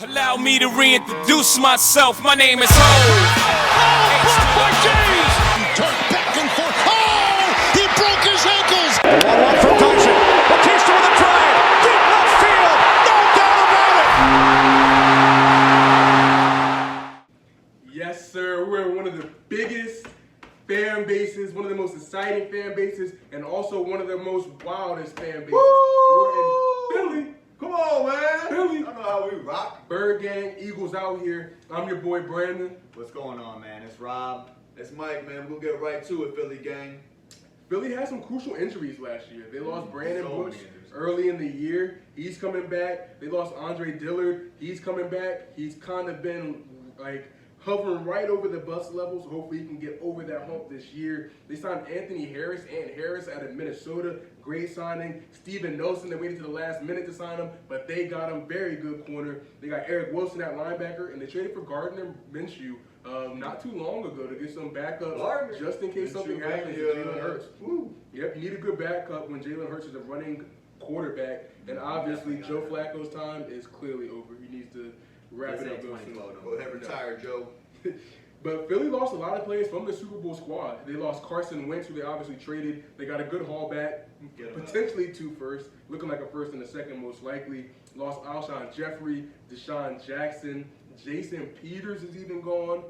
Allow me to reintroduce myself. My name is Ho. Blocked by James. Turned back and forth. Oh, he broke his ankles. 1-1 from Dyson. Batista with a drive. Deep left field. No doubt about it. Yes, sir. We're one of the biggest fan bases, one of the most exciting fan bases, and also one of the most wildest fan bases. We're in Philly. Come on, man. Philly. I know how we rock. Bird Gang, Eagles out here. I'm your boy Brandon. What's going on, man? It's Rob. It's Mike, man. We'll get right to it, Philly gang. Philly had some crucial injuries last year. They lost Brandon So Brooks many injuries. early in the year. He's coming back. They lost Andre Dillard. He's coming back. He's kind of been like hovering right over the bust level, so hopefully he can get over that hump this year. They signed Anthony Harris out of Minnesota. Great signing. Steven Nelson, they waited to the last minute to sign him, but they got him. Very good corner. They got Eric Wilson at linebacker, and they traded for Gardner Minshew not too long ago to get some backups just in case something happens to Jalen Hurts. Yep, you need a good backup when Jalen Hurts is a running quarterback, and obviously Joe Flacco's time is clearly over. He needs to wrap it up. Go ahead, retire, Joe. But Philly lost a lot of players from the Super Bowl squad. They lost Carson Wentz, who they obviously traded. They got a good haul back, potentially 2 firsts, looking like a first and a second most likely. Lost Alshon Jeffrey, Deshaun Jackson, Jason Peters is even gone.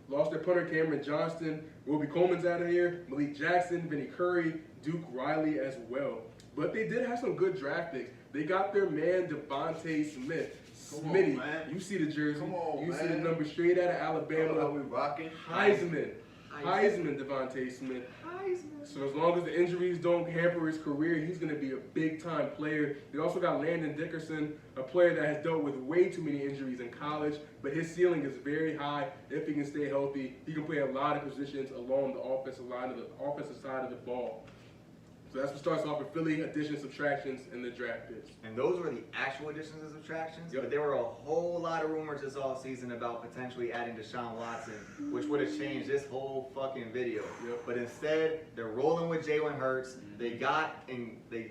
Lost their punter Cameron Johnston. Roby Coleman's out of here. Malik Jackson, Vinny Curry, Duke Riley as well. But they did have some good draft picks. They got their man Devontae Smith. Smitty, you see the jersey, you see the number straight out of Alabama. How we rocking? Heisman, Devontae Smith. So as long as the injuries don't hamper his career, he's going to be a big-time player. They also got Landon Dickerson, a player that has dealt with way too many injuries in college, but his ceiling is very high. If he can stay healthy, he can play a lot of positions along the offensive side of the ball. So that's what starts off with Philly additions, subtractions, and the draft picks. And those were the actual additions and subtractions, but there were a whole lot of rumors this offseason about potentially adding Deshaun Watson, which would have changed this whole fucking video. But instead, they're rolling with Jalen Hurts. They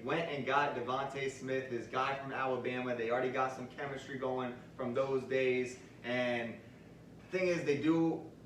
went and got Devontae Smith, his guy from Alabama. They already got some chemistry going from those days. And the thing is,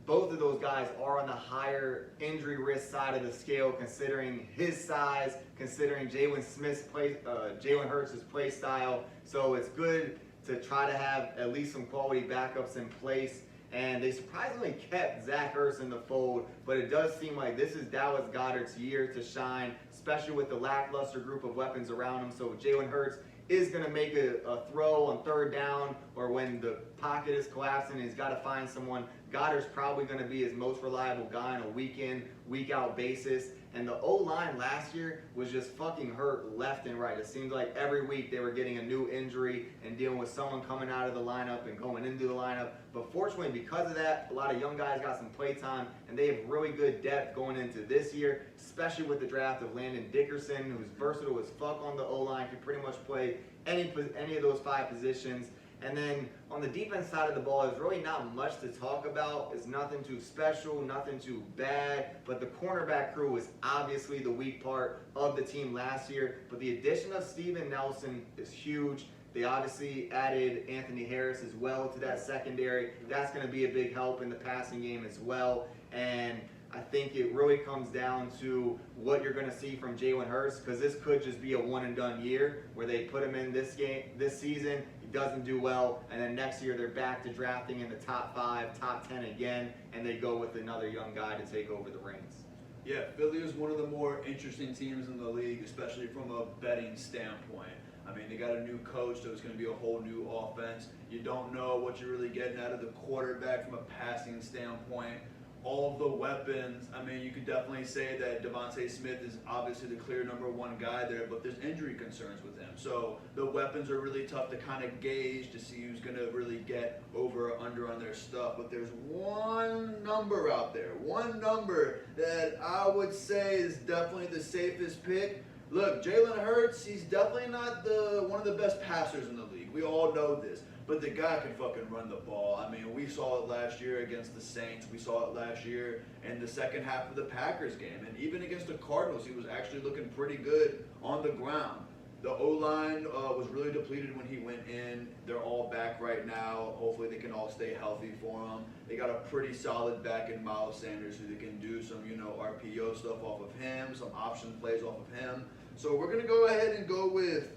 both of those guys are on the higher injury risk side of the scale, considering his size, considering Jalen Hurts' play style. So it's good to try to have at least some quality backups in place. And they surprisingly kept Zach Ertz in the fold, but it does seem like this is Dallas Goedert's year to shine, especially with the lackluster group of weapons around him. So Jalen Hurts is going to make a throw on third down, or when the pocket is collapsing and he's got to find someone. Goddard's probably going to be his most reliable guy on a week-in, week-out basis. And the O-line last year was just fucking hurt left and right. It seems like every week they were getting a new injury and dealing with someone coming out of the lineup and going into the lineup. But fortunately, because of that, a lot of young guys got some play time, and they have really good depth going into this year, especially with the draft of Landon Dickerson, who's versatile as fuck on the O-line, can pretty much play any of those 5 positions. And then on the defense side of the ball, there's really not much to talk about. It's nothing too special, nothing too bad. But the cornerback crew was obviously the weak part of the team last year. But the addition of Steven Nelson is huge. They obviously added Anthony Harris as well to that secondary. That's going to be a big help in the passing game as well. And I think it really comes down to what you're going to see from Jalen Hurts, because this could just be a one-and-done year where they put him in this season. He doesn't do well, and then next year they're back to drafting in the top 5, top 10 again, and they go with another young guy to take over the reins. Yeah, Philly is one of the more interesting teams in the league, especially from a betting standpoint. I mean, they got a new coach, so it's going to be a whole new offense. You don't know what you're really getting out of the quarterback from a passing standpoint. All of the weapons, I mean, you could definitely say that Devontae Smith is obviously the clear #1 guy there, but there's injury concerns with him. So the weapons are really tough to kind of gauge to see who's going to really get over or under on their stuff. But there's one number out there, one number that I would say is definitely the safest pick. Look, Jalen Hurts, he's definitely not one of the best passers in the league. We all know this. But the guy can fucking run the ball. I mean, we saw it last year against the Saints. We saw it last year in the second half of the Packers game. And even against the Cardinals, he was actually looking pretty good on the ground. The O-line was really depleted when he went in. They're all back right now. Hopefully they can all stay healthy for him. They got a pretty solid back in Miles Sanders who they can do some, RPO stuff off of him, some option plays off of him. So we're going to go ahead and go with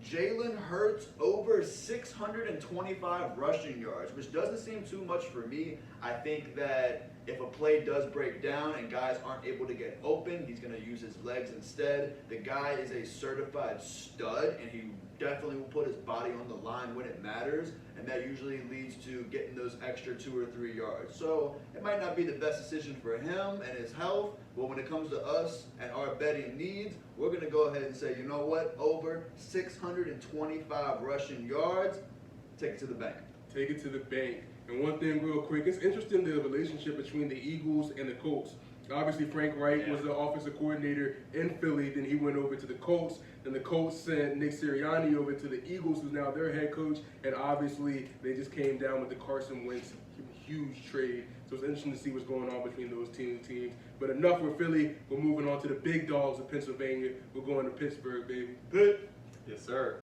Jalen Hurts over 625 rushing yards, which doesn't seem too much for me. I think that if a play does break down and guys aren't able to get open, he's going to use his legs instead. The guy is a certified stud, and he definitely will put his body on the line when it matters, and that usually leads to getting those extra 2 or 3 yards. So it might not be the best decision for him and his health, but when it comes to us and our betting needs, we're going to go ahead and say, you know what, over 625 rushing yards, take it to the bank. Take it to the bank. And one thing real quick, it's interesting the relationship between the Eagles and the Colts. Obviously, Frank Reich was the offensive coordinator in Philly. Then he went over to the Colts. Then the Colts sent Nick Sirianni over to the Eagles, who's now their head coach. And obviously, they just came down with the Carson Wentz huge trade. So it's interesting to see what's going on between those teams. But enough with Philly. We're moving on to the big dogs of Pennsylvania. We're going to Pittsburgh, baby. Yes, sir.